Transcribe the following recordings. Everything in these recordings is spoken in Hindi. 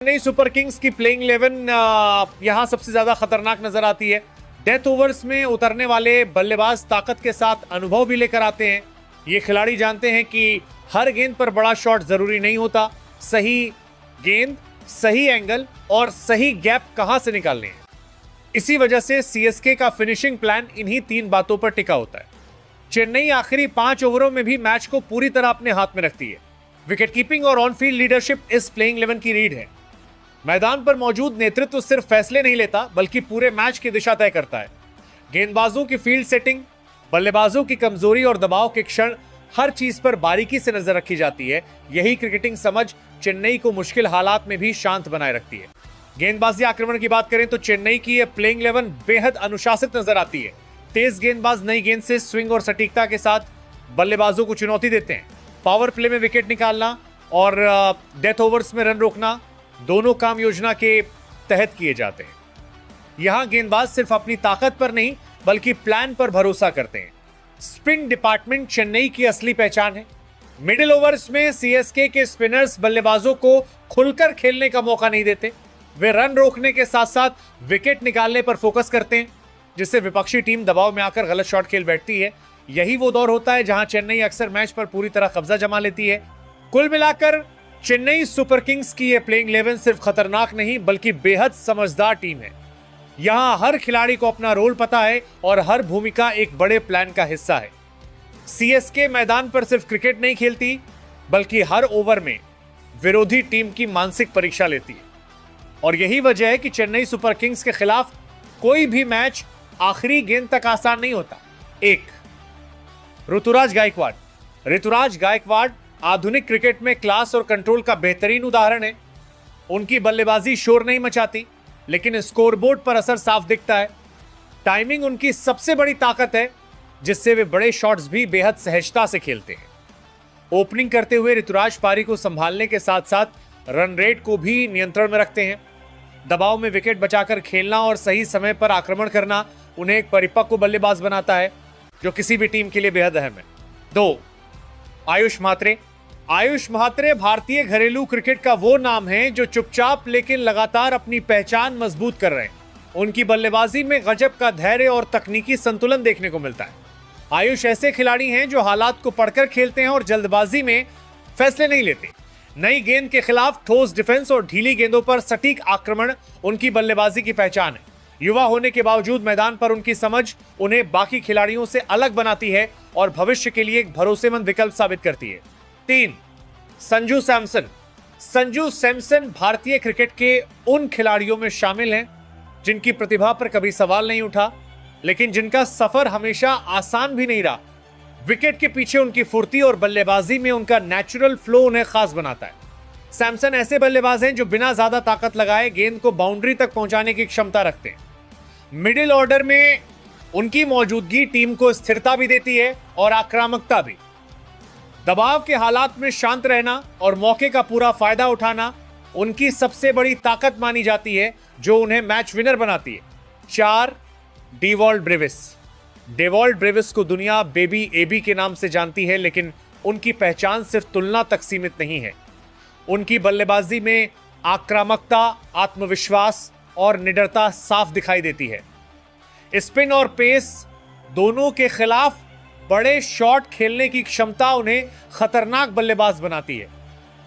चेन्नई सुपर किंग्स की प्लेइंग 11 यहां सबसे ज्यादा खतरनाक नजर आती है। डेथ ओवर्स में उतरने वाले बल्लेबाज ताकत के साथ अनुभव भी लेकर आते हैं। ये खिलाड़ी जानते हैं कि हर गेंद पर बड़ा शॉट जरूरी नहीं होता, सही गेंद, सही एंगल और सही गैप कहां से निकालने हैं। इसी वजह से सीएसके का फिनिशिंग प्लान इन्हीं 3 बातों पर टिका होता है। चेन्नई आखिरी 5 ओवरों में भी मैच को पूरी तरह अपने हाथ में रखती है। विकेट कीपिंग और ऑन फील्ड लीडरशिप इस प्लेइंग 11 की रीढ़ है। मैदान पर मौजूद नेतृत्व सिर्फ फैसले नहीं लेता बल्कि पूरे मैच की दिशा तय करता है। गेंदबाजों की फील्ड सेटिंग, बल्लेबाजों की कमजोरी और दबाव के क्षण, हर चीज पर बारीकी से नजर रखी जाती है। यही क्रिकेटिंग समझ चेन्नई को मुश्किल हालात में भी शांत बनाए रखती है। गेंदबाजी आक्रमण की बात करें तो चेन्नई की यह प्लेइंग 11 बेहद अनुशासित नजर आती है। तेज गेंदबाज नई गेंद से स्विंग और सटीकता के साथ बल्लेबाजों को चुनौती देते हैं। पावर प्ले में विकेट निकालना और डेथ ओवर्स में रन रोकना, दोनों काम योजना के तहत किए जाते हैं। यहां गेंदबाज सिर्फ अपनी ताकत पर नहीं बल्कि प्लान पर भरोसा करते हैं। स्पिन डिपार्टमेंट चेन्नई की असली पहचान है। मिडिल ओवर्स में सीएसके के स्पिनर्स बल्लेबाजों को खुलकर खेलने का मौका नहीं देते। वे रन रोकने के साथ साथ विकेट निकालने पर फोकस करते हैं, जिससे विपक्षी टीम दबाव में आकर गलत शॉट खेल बैठती है। यही वो दौर होता है जहां चेन्नई अक्सर मैच पर पूरी तरह कब्जा जमा लेती है। कुल मिलाकर चेन्नई सुपर किंग्स की यह प्लेइंग 11 सिर्फ खतरनाक नहीं बल्कि बेहद समझदार टीम है। यहां हर खिलाड़ी को अपना रोल पता है और हर भूमिका एक बड़े प्लान का हिस्सा है। सीएसके मैदान पर सिर्फ क्रिकेट नहीं खेलती बल्कि हर ओवर में विरोधी टीम की मानसिक परीक्षा लेती है। और यही वजह है कि चेन्नई सुपर किंग्स के खिलाफ कोई भी मैच आखिरी गेंद तक आसान नहीं होता। 1. ऋतुराज गायकवाड़ आधुनिक क्रिकेट में क्लास और कंट्रोल का बेहतरीन उदाहरण है। उनकी बल्लेबाजी शोर नहीं मचाती लेकिन स्कोरबोर्ड पर असर साफ दिखता है। टाइमिंग उनकी सबसे बड़ी ताकत है, जिससे वे बड़े शॉट्स भी बेहद सहजता से खेलते हैं। ओपनिंग करते हुए ऋतुराज पारी को संभालने के साथ साथ रन रेट को भी नियंत्रण में रखते हैं। दबाव में विकेट बचाकर खेलना और सही समय पर आक्रमण करना उन्हें एक परिपक्व बल्लेबाज बनाता है, जो किसी भी टीम के लिए बेहद अहम है। 2. आयुष म्हात्रे भारतीय घरेलू क्रिकेट का वो नाम है जो चुपचाप लेकिन लगातार अपनी पहचान मजबूत कर रहे हैं। उनकी बल्लेबाजी में गजब का धैर्य और तकनीकी संतुलन देखने को मिलता है। आयुष ऐसे खिलाड़ी हैं जो हालात को पढ़कर खेलते हैं और जल्दबाजी में फैसले नहीं लेते। नई गेंद के खिलाफ ठोस डिफेंस और ढीली गेंदों पर सटीक आक्रमण उनकी बल्लेबाजी की पहचान है। युवा होने के बावजूद मैदान पर उनकी समझ उन्हें बाकी खिलाड़ियों से अलग बनाती है और भविष्य के लिए एक भरोसेमंद विकल्प साबित करती है। 3. संजू सैमसन भारतीय क्रिकेट के उन खिलाड़ियों में शामिल हैं जिनकी प्रतिभा पर कभी सवाल नहीं उठा, लेकिन जिनका सफर हमेशा आसान भी नहीं रहा। विकेट के पीछे उनकी फुर्ती और बल्लेबाजी में उनका नेचुरल फ्लो उन्हें खास बनाता है। सैमसन ऐसे बल्लेबाज हैं जो बिना ज्यादा ताकत लगाए गेंद को बाउंड्री तक पहुंचाने की क्षमता रखते हैं। मिडिल ऑर्डर में उनकी मौजूदगी टीम को स्थिरता भी देती है और आक्रामकता भी। दबाव के हालात में शांत रहना और मौके का पूरा फायदा उठाना उनकी सबसे बड़ी ताकत मानी जाती है, जो उन्हें मैच विनर बनाती है। 4. डेवॉल्ट ब्रेविस को दुनिया बेबी एबी के नाम से जानती है, लेकिन उनकी पहचान सिर्फ तुलना तक सीमित नहीं है। उनकी बल्लेबाजी में आक्रामकता, आत्मविश्वास और निडरता साफ दिखाई देती है। स्पिन और पेस दोनों के खिलाफ बड़े शॉट खेलने की क्षमता उन्हें खतरनाक बल्लेबाज बनाती है।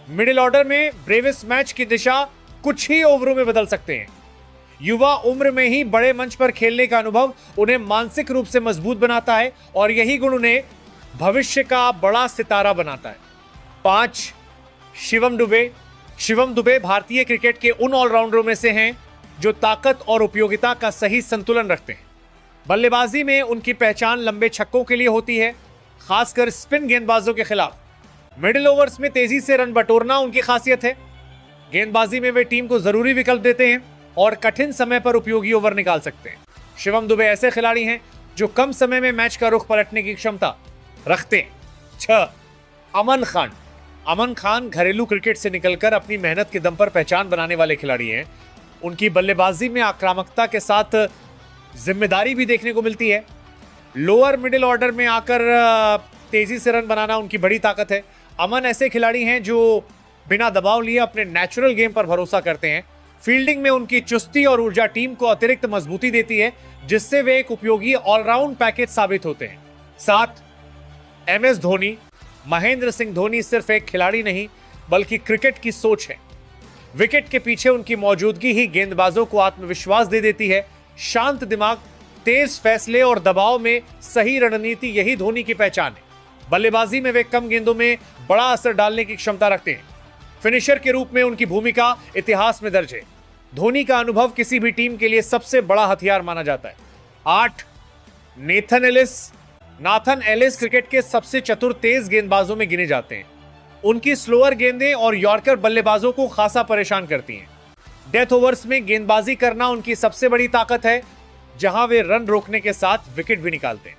मिडिल ऑर्डर में ब्रेविस मैच की दिशा कुछ ही ओवरों में बदल सकते हैं। युवा उम्र में ही बड़े मंच पर खेलने का अनुभव उन्हें मानसिक रूप से मजबूत बनाता है और यही गुण उन्हें भविष्य का बड़ा सितारा बनाता है। 5. शिवम दुबे भारतीय क्रिकेट के उन ऑलराउंडरों में से हैं जो ताकत और उपयोगिता का सही संतुलन रखते हैं। बल्लेबाजी में उनकी पहचान लंबे छक्कों के लिए होती है, खासकर स्पिन गेंदबाजों के खिलाफ। मिडिल ओवर्स में तेजी से रन बटोरना उनकी खासियत है। गेंदबाजी में वे टीम को जरूरी विकल्प देते हैं और कठिन समय पर उपयोगी ओवर निकाल सकते हैं। शिवम दुबे ऐसे खिलाड़ी हैं जो कम समय में मैच का रुख पलटने की क्षमता रखते हैं। 6. अमन खान घरेलू क्रिकेट से निकलकर अपनी मेहनत के दम पर पहचान बनाने वाले खिलाड़ी हैं। उनकी बल्लेबाजी में आक्रामकता के साथ जिम्मेदारी भी देखने को मिलती है। लोअर मिडिल ऑर्डर में आकर तेजी से रन बनाना उनकी बड़ी ताकत है। अमन ऐसे खिलाड़ी हैं जो बिना दबाव लिए अपने नेचुरल गेम पर भरोसा करते हैं। फील्डिंग में उनकी चुस्ती और ऊर्जा टीम को अतिरिक्त मजबूती देती है, जिससे वे एक उपयोगी ऑलराउंड पैकेज साबित होते हैं। 7, MS धोनी। महेंद्र सिंह धोनी सिर्फ एक खिलाड़ी नहीं बल्कि क्रिकेट की सोच है। विकेट के पीछे उनकी मौजूदगी ही गेंदबाजों को आत्मविश्वास दे देती है। शांत दिमाग, तेज फैसले और दबाव में सही रणनीति, यही धोनी की पहचान है। बल्लेबाजी में वे कम गेंदों में बड़ा असर डालने की क्षमता रखते हैं। फिनिशर के रूप में उनकी भूमिका इतिहास में दर्ज है। धोनी का अनुभव किसी भी टीम के लिए सबसे बड़ा हथियार माना जाता है। 8, नाथन एलिस क्रिकेट के सबसे चतुर तेज गेंदबाजों में गिने जाते हैं। उनकी स्लोअर गेंदें और यॉर्कर बल्लेबाजों को खासा परेशान करती हैं। डेथ ओवर्स में गेंदबाजी करना उनकी सबसे बड़ी ताकत है, जहां वे रन रोकने के साथ विकेट भी निकालते हैं।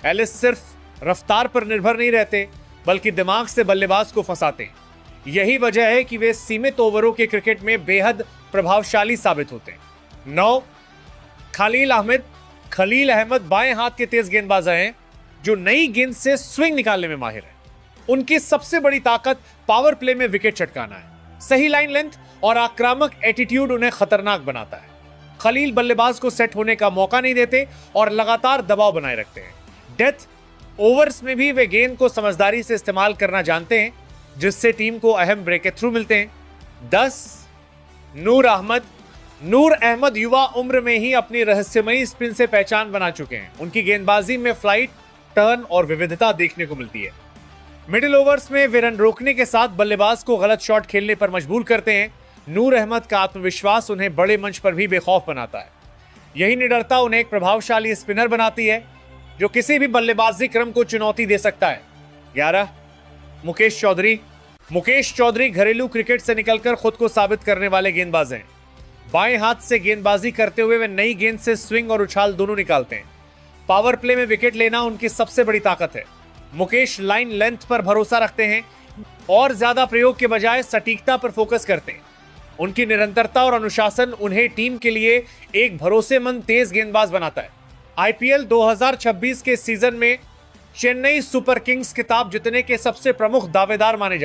एलिस सिर्फ रफ्तार पर निर्भर नहीं रहते बल्कि दिमाग से बल्लेबाज को फंसाते हैं। यही वजह है कि वे सीमित ओवरों के क्रिकेट में बेहद प्रभावशाली साबित होते हैं। 9, खलील अहमद बाएं हाथ के तेज गेंदबाज हैं जो नई गेंद से स्विंग निकालने में माहिर है। उनकी सबसे बड़ी ताकत पावर प्ले में विकेट चटकाना है। सही लाइन लेंथ और आक्रामक एटीट्यूड उन्हें खतरनाक बनाता है। खलील बल्लेबाज को सेट होने का मौका नहीं देते और लगातार दबाव बनाए रखते हैं। डेथ ओवर्स में भी वे गेंद को समझदारी से इस्तेमाल करना जानते हैं, जिससे टीम को अहम ब्रेक थ्रू मिलते हैं। 10, नूर अहमद युवा उम्र में ही अपनी रहस्यमयी स्पिन से पहचान बना चुके हैं। उनकी गेंदबाजी में फ्लाइट, टर्न और विविधता देखने को मिलती है। मिडिल ओवर्स में वे रन रोकने के साथ बल्लेबाज को गलत शॉट खेलने पर मजबूर करते हैं। नूर अहमद का आत्मविश्वास उन्हें बड़े मंच पर भी बेखौफ बनाता है। यही निडरता उन्हें एक प्रभावशाली स्पिनर बनाती है जो किसी भी बल्लेबाजी क्रम को चुनौती दे सकता है। 11, मुकेश चौधरी घरेलू क्रिकेट से निकलकर खुद को साबित करने वाले गेंदबाज हैं। बाएं हाथ से गेंदबाजी करते हुए वे नई गेंद से स्विंग और उछाल दोनों निकालते हैं। पावर प्ले में विकेट लेना उनकी सबसे बड़ी ताकत है। मुकेश लाइन लेंथ पर भरोसा रखते हैं और ज्यादा प्रयोग के बजाय सटीकता पर फोकस करते हैं। उनकी निरंतरता और अनुशासन उन्हें टीम के लिए एक भरोसेमंद तेज गेंदबाज बनाता है। IPL 2026 के सीजन में चेन्नई सुपर किंग्स खिताब जीतने के सबसे प्रमुख दावेदार माने जाते हैं।